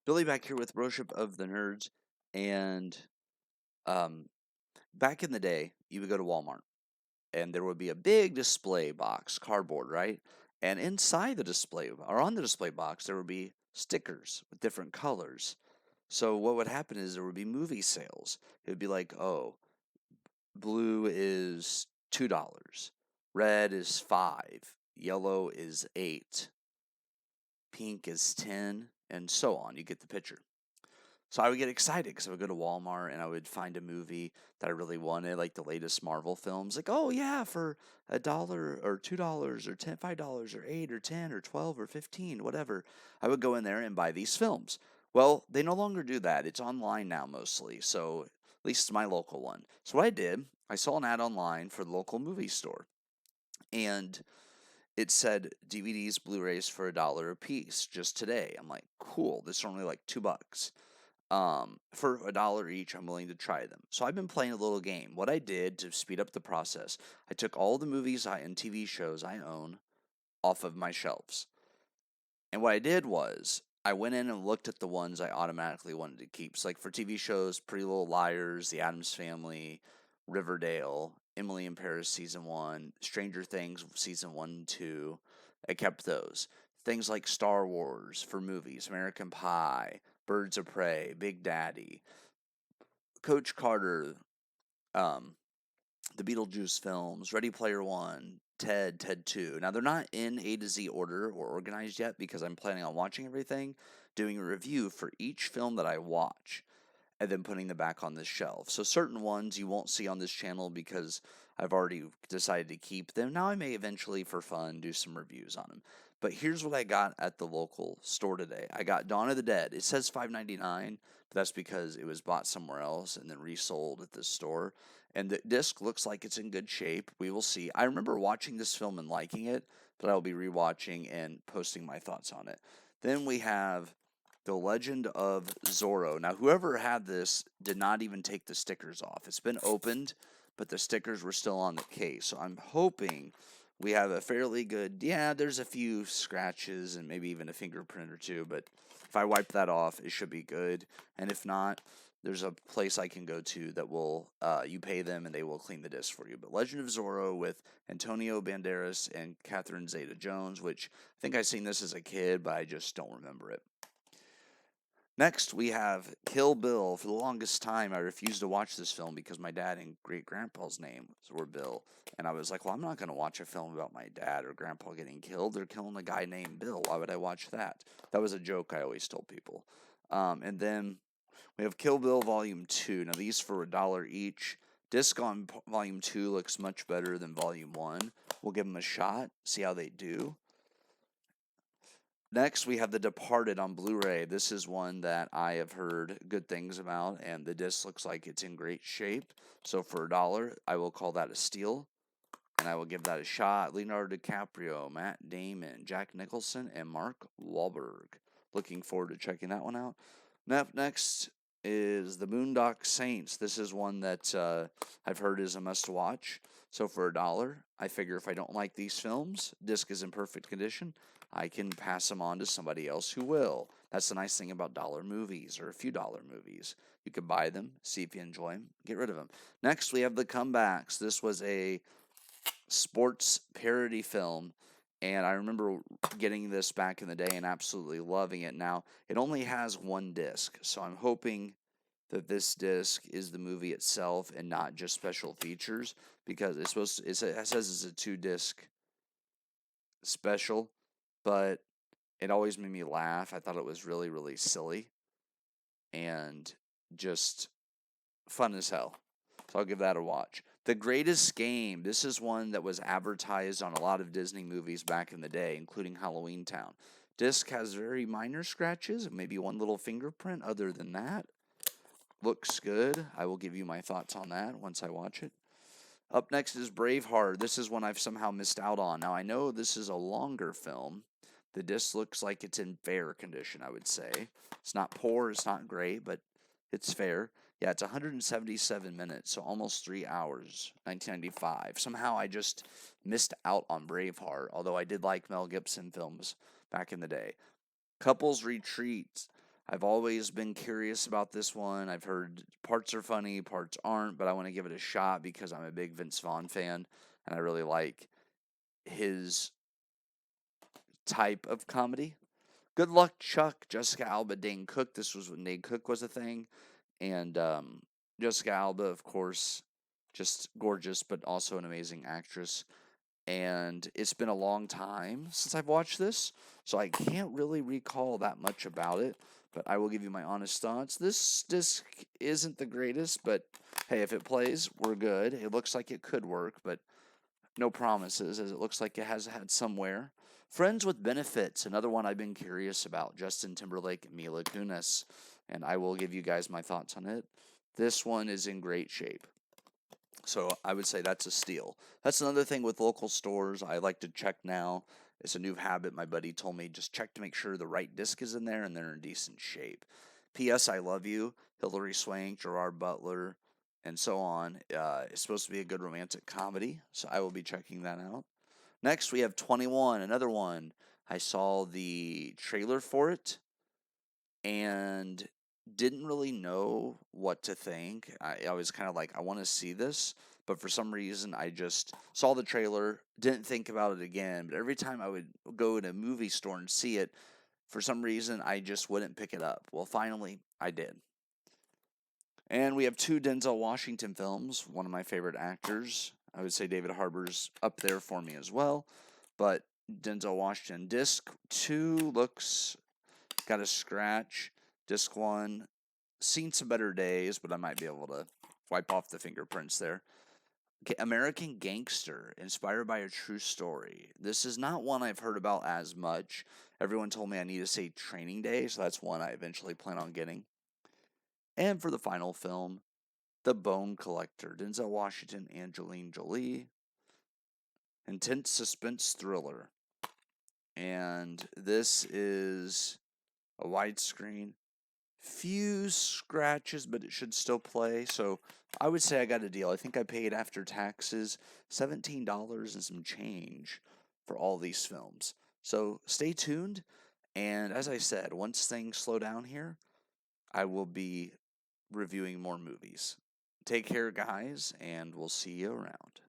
Billy back here with Worship of the Nerds. And um, back in the day, you would go to Walmart and there would be a big display box, cardboard, right? And inside the display, or on the display box, there would be stickers with different colors. So what would happen is there would be movie sales. It would be like, oh, blue is $2, red is 5, yellow is 8, pink is 10, and so on. You get the picture. So I would get excited because I would go to Walmart and I would find a movie that I really wanted, like the latest Marvel films. Like, oh yeah, for $1 or $2 or $5 or 8 or 10 or 12 or 15, whatever. I would go in there and buy these films. Well, they no longer do that. It's online now mostly. So at least my local one. So what I did, I saw an ad online for the local movie store, and it said DVDs, Blu-rays for $1 a piece just today. I'm like, cool. This is only like $2. For $1 each, I'm willing to try them. So I've been playing a little game. What I did to speed up the process, I took all the movies and TV shows I own off of my shelves. And what I did was I went in and looked at the ones I automatically wanted to keep. So like for TV shows, Pretty Little Liars, The Addams Family, Riverdale, Emily in Paris season 1, Stranger Things season 1 and 2. I kept those. Things like Star Wars for movies, American Pie, Birds of Prey, Big Daddy, Coach Carter, um, the Beetlejuice films, Ready Player One, Ted 2. Now, they're not in A to Z order or organized yet because I'm planning on watching everything, doing a review for each film that I watch, and then putting them back on this shelf. So, certain ones you won't see on this channel because I've already decided to keep them. Now, I may eventually, for fun, do some reviews on them. But here's what I got at the local store today. I got Dawn of the Dead. It says $5.99, but that's because it was bought somewhere else and then resold at this store. And the disc looks like it's in good shape. We will see. I remember watching this film and liking it, but I will be rewatching and posting my thoughts on it. Then we have The Legend of Zorro. Now, whoever had this did not even take the stickers off. It's been opened, but the stickers were still on the case. So I'm hoping we have a fairly good. Yeah, there's a few scratches and maybe even a fingerprint or two, but if I wipe that off, it should be good. And if not, there's a place I can go to that will, you pay them and they will clean the disc for you. But Legend of Zorro with Antonio Banderas and Catherine Zeta-Jones, which I think I seen this as a kid, but I just don't remember it. Next, we have Kill Bill. For the longest time, I refused to watch this film because my dad and great grandpa's names were Bill. And I was like, well, I'm not going to watch a film about my dad or grandpa getting killed. They're killing a guy named Bill. Why would I watch that? That was a joke I always told people. And then we have Kill Bill Volume 2. Now, these for $1 each. Disc on Volume 2 looks much better than Volume 1. We'll give them a shot, see how they do. Next, we have The Departed on Blu-ray. This is one that I have heard good things about, and the disc looks like it's in great shape. So for $1, I will call that a steal, and I will give that a shot. Leonardo DiCaprio, Matt Damon, Jack Nicholson, and Mark Wahlberg. Looking forward to checking that one out. Next is The Boondock Saints. This is one that I've heard is a must-watch. So for $1, I figure if I don't like these films, disc is in perfect condition, I can pass them on to somebody else who will. That's the nice thing about dollar movies or a few dollar movies. You can buy them, see if you enjoy them, get rid of them. Next, we have The Comebacks. This was a sports parody film, and I remember getting this back in the day and absolutely loving it. Now, it only has one disc, so I'm hoping that this disc is the movie itself and not just special features, because it's supposed to, it says it's a 2-disc special, but it always made me laugh. I thought it was really, really silly and just fun as hell. So I'll give that a watch. The Greatest Game. This is one that was advertised on a lot of Disney movies back in the day, including Halloween Town. Disc has very minor scratches, maybe one little fingerprint. Other than that, looks good. I will give you my thoughts on that once I watch it. Up next is Braveheart. This is one I've somehow missed out on. Now, I know this is a longer film. The disc looks like it's in fair condition, I would say. It's not poor, it's not great, but it's fair. Yeah, it's 177 minutes, so almost 3 hours, 1995. Somehow I just missed out on Braveheart, although I did like Mel Gibson films back in the day. Couples Retreat. I've always been curious about this one. I've heard parts are funny, parts aren't, but I want to give it a shot because I'm a big Vince Vaughn fan and I really like his type of comedy. Good Luck Chuck, Jessica Alba, Dane Cook. This was when Dane Cook was a thing. And Jessica Alba, of course, just gorgeous, but also an amazing actress. And it's been a long time since I've watched this, so I can't really recall that much about it. But I will give you my honest thoughts. This disc isn't the greatest, but hey, if it plays, we're good. It looks like it could work, but no promises, as it looks like it has had somewhere. Friends with Benefits, another one I've been curious about. Justin Timberlake and Mila Kunis, and I will give you guys my thoughts on it. This one is in great shape. So I would say that's a steal. That's another thing with local stores. I like to check now. It's a new habit. My buddy told me just check to make sure the right disc is in there and they're in decent shape. P.S. I Love You, Hilary Swank, Gerard Butler, and so on. It's supposed to be a good romantic comedy, so I will be checking that out. Next, we have 21, another one. I saw the trailer for it and didn't really know what to think. I was kind of like, I want to see this, but for some reason, I just saw the trailer, didn't think about it again. But every time I would go to a movie store and see it, for some reason, I just wouldn't pick it up. Well, finally, I did. And we have two Denzel Washington films, one of my favorite actors. I would say David Harbour's up there for me as well. But Denzel Washington, disc 2 looks, got a scratch. Disc 1, seen some better days, but I might be able to wipe off the fingerprints there. American Gangster, inspired by a true story. This is not one I've heard about as much. Everyone told me I need to say Training Day, so that's one I eventually plan on getting. And for the final film, The Bone Collector, Denzel Washington, Angelina Jolie. Intense suspense thriller. And this is a widescreen. Few scratches, but it should still play. So I would say I got a deal. I think I paid after taxes $17 and some change for all these films. So stay tuned. And as I said, once things slow down here, I will be reviewing more movies. Take care, guys, and we'll see you around.